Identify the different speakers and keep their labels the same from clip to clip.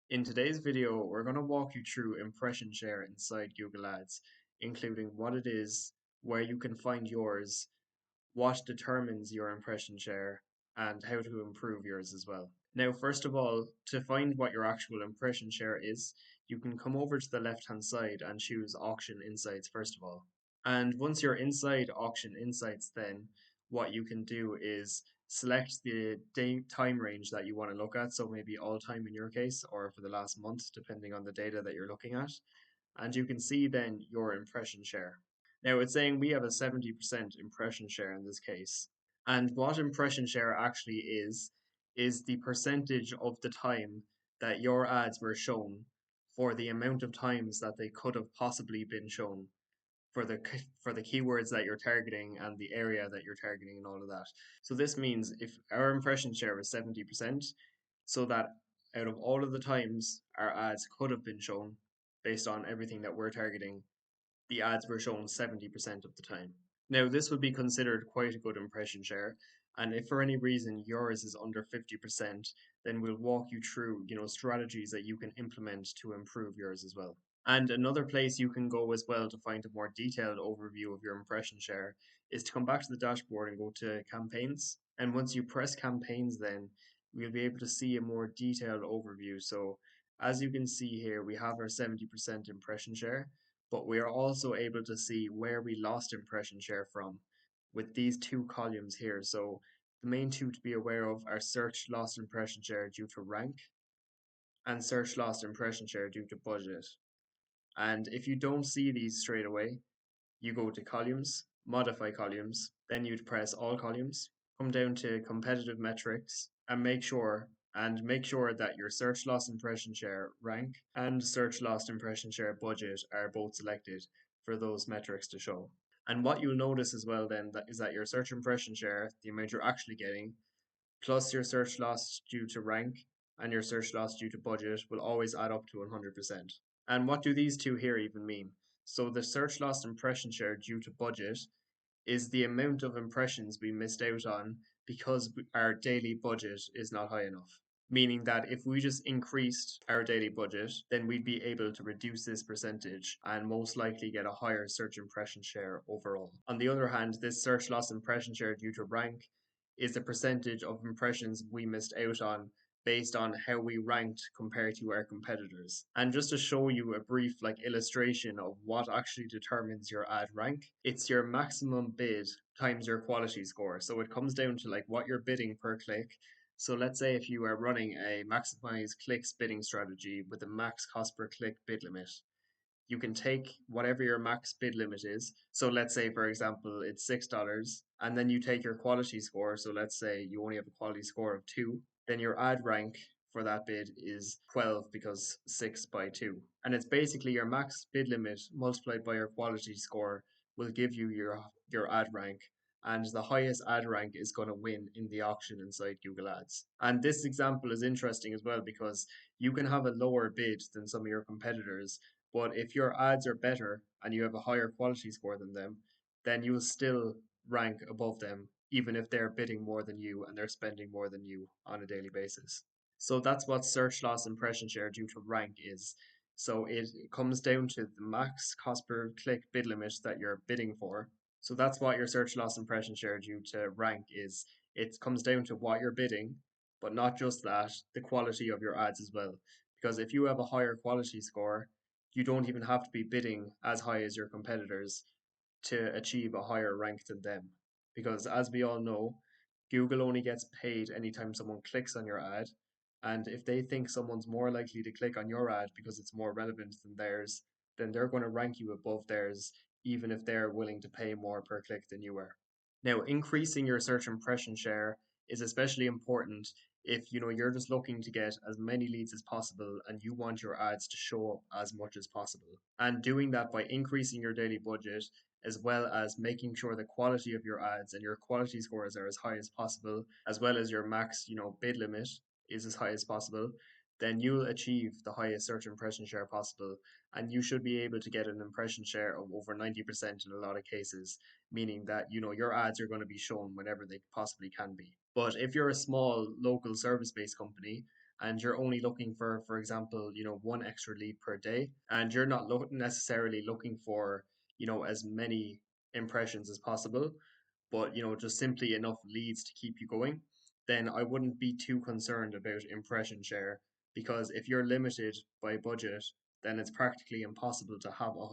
Speaker 1: In today's video, we're going to walk you through impression share inside Google Ads, including what it is, where you can find yours, what determines your impression share, and how to improve yours as well. Now, first of all, to find what your actual impression share is, you can come over to the left-hand side and choose Auction Insights first of all. And once you're inside Auction Insights, then what you can do is select the day time range that you want to look at. So maybe all time in your case, or for the last month, depending on the data that you're looking at. And you can see then your impression share. Now it's saying we have a 70% impression share in this case. And what impression share actually is the percentage of the time that your ads were shown for the amount of times that they could have possibly been shown for the keywords that you're targeting and the area that you're targeting and all of that. So this means if our impression share is 70%, so that out of all of the times our ads could have been shown based on everything that we're targeting, the ads were shown 70% of the time. Now, this would be considered quite a good impression share. And if for any reason yours is under 50%, then we'll walk you through, strategies that you can implement to improve yours as well. And another place you can go as well to find a more detailed overview of your impression share is to come back to the dashboard and go to campaigns. And once you press campaigns, then we'll be able to see a more detailed overview. So as you can see here, we have our 70% impression share, but we are also able to see where we lost impression share from with these two columns here. So the main two to be aware of are search lost impression share due to rank and search lost impression share due to budget. And if you don't see these straight away, you go to columns, modify columns, then you'd press all columns, come down to competitive metrics and make sure that your search loss impression share rank and search loss impression share budget are both selected for those metrics to show. And what you'll notice as well then is that your search impression share, the amount you're actually getting, plus your search loss due to rank and your search loss due to budget will always add up to 100%. And what do these two here even mean? So the search loss impression share due to budget is the amount of impressions we missed out on because our daily budget is not high enough. Meaning that if we just increased our daily budget, then we'd be able to reduce this percentage and most likely get a higher search impression share overall. On the other hand, this search loss impression share due to rank is the percentage of impressions we missed out on based on how we ranked compared to our competitors. And just to show you a brief illustration of what actually determines your ad rank, it's your maximum bid times your quality score. So it comes down to what you're bidding per click. So let's say if you are running a maximize clicks bidding strategy with a max cost per click bid limit, you can take whatever your max bid limit is. So let's say, for example, it's $6, and then you take your quality score. So let's say you only have a quality score of 2, then your ad rank for that bid is 12 because 6 by 2. And it's basically your max bid limit multiplied by your quality score will give you your ad rank. And the highest ad rank is going to win in the auction inside Google Ads. And this example is interesting as well because you can have a lower bid than some of your competitors, but if your ads are better and you have a higher quality score than them, then you'll still rank above them, even if they're bidding more than you and they're spending more than you on a daily basis. So that's what search loss impression share due to rank is. So it comes down to the max cost per click bid limit that you're bidding for. So that's what your search loss impression share due to rank is. It comes down to what you're bidding, but not just that, the quality of your ads as well. Because if you have a higher quality score, you don't even have to be bidding as high as your competitors to achieve a higher rank than them. Because as we all know, Google only gets paid anytime someone clicks on your ad. And if they think someone's more likely to click on your ad because it's more relevant than theirs, then they're going to rank you above theirs, even if they're willing to pay more per click than you are. Now, increasing your search impression share is especially important if you're just looking to get as many leads as possible and you want your ads to show up as much as possible. And doing that by increasing your daily budget as well as making sure the quality of your ads and your quality scores are as high as possible, as well as your max, bid limit is as high as possible, then you'll achieve the highest search impression share possible. And you should be able to get an impression share of over 90% in a lot of cases, meaning that, your ads are going to be shown whenever they possibly can be. But if you're a small local service based company and you're only looking for example, one extra lead per day, and you're not necessarily looking for, as many impressions as possible, but just simply enough leads to keep you going, then I wouldn't be too concerned about impression share, because if you're limited by budget, then it's practically impossible to have a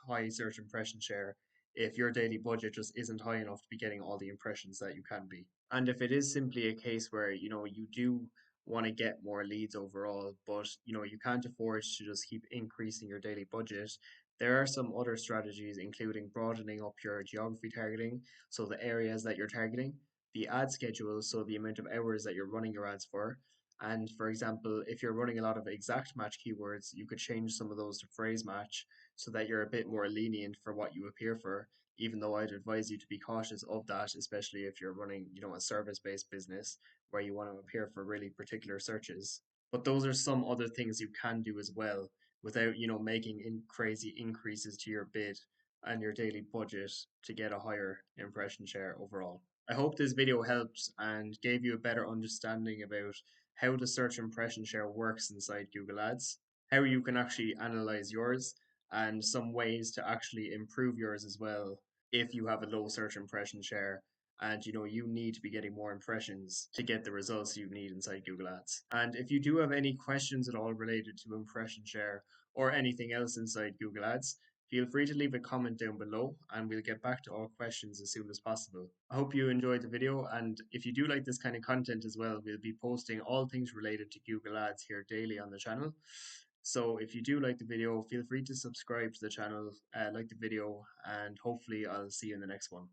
Speaker 1: high search impression share if your daily budget just isn't high enough to be getting all the impressions that you can be. And if it is simply a case where, you do want to get more leads overall, but you can't afford to just keep increasing your daily budget, there are some other strategies, including broadening up your geography targeting, so the areas that you're targeting, the ad schedule, so the amount of hours that you're running your ads for. And for example, if you're running a lot of exact match keywords, you could change some of those to phrase match so that you're a bit more lenient for what you appear for, even though I'd advise you to be cautious of that, especially if you're running, a service-based business where you want to appear for really particular searches. But those are some other things you can do as well without, making crazy increases to your bid and your daily budget to get a higher impression share overall. I hope this video helped and gave you a better understanding about how the search impression share works inside Google Ads, how you can actually analyze yours, and some ways to actually improve yours as well if you have a low search impression share and you need to be getting more impressions to get the results you need inside Google Ads. And if you do have any questions at all related to impression share or anything else inside Google Ads, feel free to leave a comment down below and we'll get back to all questions as soon as possible. I hope you enjoyed the video, and if you do like this kind of content as well, we'll be posting all things related to Google Ads here daily on the channel. So if you do like the video, feel free to subscribe to the channel, like the video, and hopefully I'll see you in the next one.